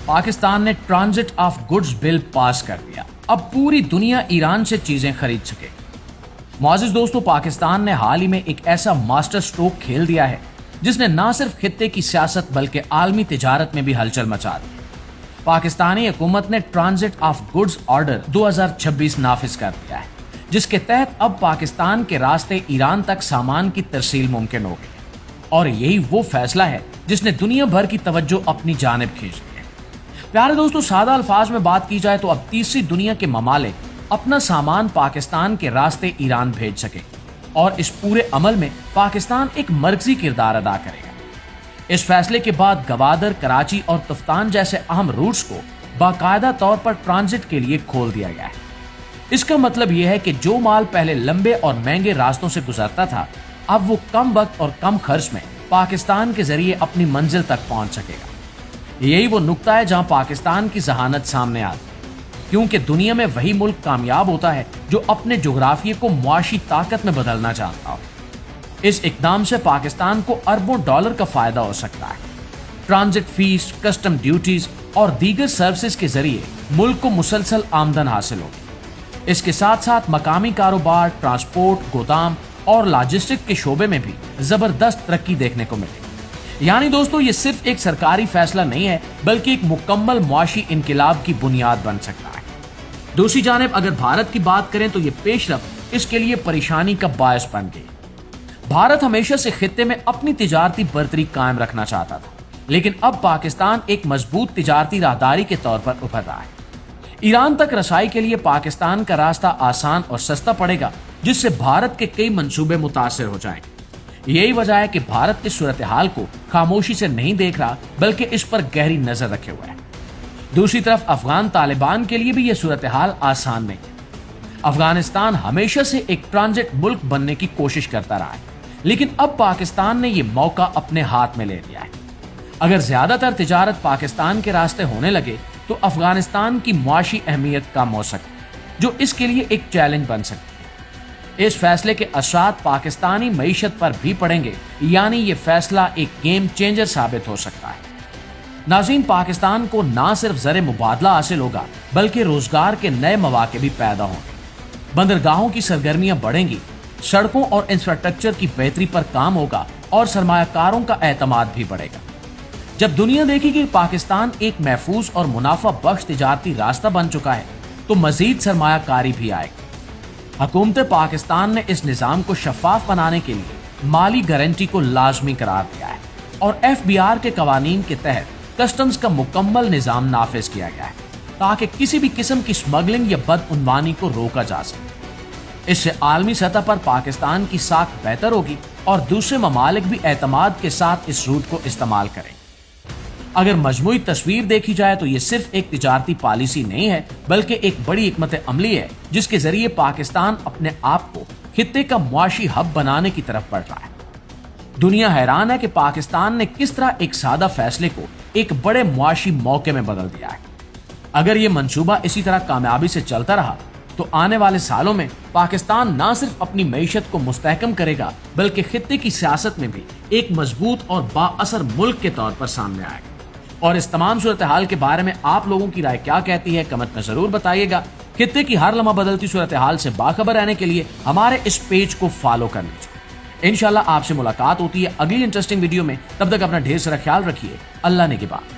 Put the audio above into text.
पाकिस्तान ने transit of goods bill pass कर दिया। अब पूरी दुनिया ईरान से चीजें खरीद सके। मौजूद दोस्तों, पाकिस्तान ने हाल ही में एक ऐसा मास्टर स्ट्रोक खेल दिया है जिसने न सिर्फ खित्ते की सियासत बल्कि आलमी तिजारत में भी हलचल मचा दी। पाकिस्तानी हुकूमत ने ट्रांजिट ऑफ गुड्स ऑर्डर 2026 नाफिज कर दिया है, जिसके तहत अब पाकिस्तान के रास्ते ईरान तक सामान की तरसील मुमकिन हो गई। और यही वो फैसला है जिसने दुनिया भर की तवज्जो अपनी जानिब खींच ली है। प्यारे दोस्तों, सादा अल्फाज में बात की जाए तो अब तीसरी दुनिया के ममालिक अपना सामान पाकिस्तान के रास्ते ईरान भेज सके और इस पूरे अमल में पाकिस्तान एक मरकजी किरदार अदा करेगा। इस फैसले के बाद गवादर, कराची और तुफ्तान जैसे अहम रूट्स को बाकायदा तौर पर ट्रांजिट के लिए खोल दिया गया है। इसका मतलब यह है कि जो माल पहले लंबे और महंगे रास्तों से गुजरता था, अब वो कम वक्त और कम खर्च में पाकिस्तान के जरिए अपनी मंजिल तक पहुंच सकेगा। यही वो नुक्ता है जहां पाकिस्तान की जहानत सामने आती है, क्योंकि दुनिया में वही मुल्क कामयाब होता है जो अपने जोग्राफिए को मुआशी ताकत में बदलना चाहता हो। इस इकदाम से पाकिस्तान को अरबों डॉलर का फायदा हो सकता है। ट्रांजिट फीस, कस्टम ड्यूटीज और दीगर सर्विसेज के जरिए मुल्क को मुसलसल आमदन हासिल होगी। इसके साथ साथ मकामी कारोबार, ट्रांसपोर्ट, गोदाम और लॉजिस्टिक के शोबे में भी जबरदस्त तरक्की देखने को मिलेगी। यानी दोस्तों, ये सिर्फ एक सरकारी फैसला नहीं है, बल्कि एक मुकम्मल मुआशी इनकिलाब की बुनियाद बन सकता है। दूसरी जानिब अगर भारत की बात करें तो ये पेशरफ्त इसके लिए परेशानी का बायस बन गई। भारत हमेशा से खित्ते में अपनी तिजारती बर्तरी कायम रखना चाहता था, लेकिन अब पाकिस्तान एक मजबूत तिजारती राहदारी के तौर पर उभर रहा है। ईरान तक रसाई के लिए पाकिस्तान का रास्ता आसान और सस्ता पड़ेगा, जिससे भारत के कई मंसूबे मुतासिर हो जाएंगे। यही वजह है कि भारत इस सूरत हाल को खामोशी से नहीं देख रहा, बल्कि इस पर गहरी नजर रखे हुए है। दूसरी तरफ अफगान तालिबान के लिए भी यह सूरत हाल आसान नहीं है। अफगानिस्तान हमेशा से एक ट्रांजिट मुल्क बनने की कोशिश करता रहा है, लेकिन अब पाकिस्तान ने यह मौका अपने हाथ में ले लिया है। अगर ज्यादातर तिजारत पाकिस्तान के रास्ते होने लगे तो अफगानिस्तान की मुआशी अहमियत कम हो सकती है, जो इसके लिए एक चैलेंज बन सकती है। इस फैसले के असरात पाकिस्तानी मईशत पर भी पड़ेंगे, यानी ये फैसला एक गेम चेंजर साबित हो सकता है। नाज़रीन, पाकिस्तान को ना सिर्फ ज़र मुबादला हासिल होगा, बल्कि रोजगार के नए मौके भी पैदा होंगे। बंदरगाहों की सरगर्मियां बढ़ेंगी, सड़कों और इंफ्रास्ट्रक्चर की बेहतरी पर काम होगा और सरमायाकारों का एतमाद भी बढ़ेगा। जब दुनिया देखेगी कि पाकिस्तान एक महफूज और मुनाफा बख्श तिजारती रास्ता बन चुका है, तो मजीद सरमायाकारी भी आएगी। हुकूमत पाकिस्तान ने इस निज़ाम को शफाफ बनाने के लिए माली गारंटी को लाजमी करार दिया है और FBR के कवानीन के तहत कस्टम्स का मुकम्मल निज़ाम नाफिज किया गया है, ताकि किसी भी किस्म की स्मगलिंग या बदउनवानी को रोका जा सके। इससे आलमी सतह पर पाकिस्तान की साख बेहतर होगी और दूसरे ममालिक भी एतमाद के साथ इस रूट को इस्तेमाल करें। अगर मजमूई तस्वीर देखी जाए तो ये सिर्फ एक तिजारती पॉलिसी नहीं है, बल्कि एक बड़ी हिकमत अमली है, जिसके जरिए पाकिस्तान अपने आप को खित्ते का मुआशी हब बनाने की तरफ बढ़ रहा है। दुनिया हैरान है कि पाकिस्तान ने किस तरह एक सादा फैसले को एक बड़े मुआशी मौके में बदल दिया है। अगर ये मंसूबा इसी तरह कामयाबी से चलता रहा तो आने वाले सालों में पाकिस्तान न सिर्फ अपनी मईशत को मुस्तहकम करेगा, बल्कि खित्ते की सियासत में भी एक मजबूत और बाअसर मुल्क के तौर पर सामने आएगा। और इस तमाम सूरत हाल के बारे में आप लोगों की राय क्या कहती है, कमेंट में जरूर बताइएगा। खित्ते की हर लम्हा बदलती सूरत हाल से बाखबर रहने के लिए हमारे इस पेज को फॉलो कर लीजिए। इंशाल्लाह आपसे मुलाकात होती है अगली इंटरेस्टिंग वीडियो में। तब तक अपना ढेर सारा ख्याल रखिए। अल्लाह ने के बाद।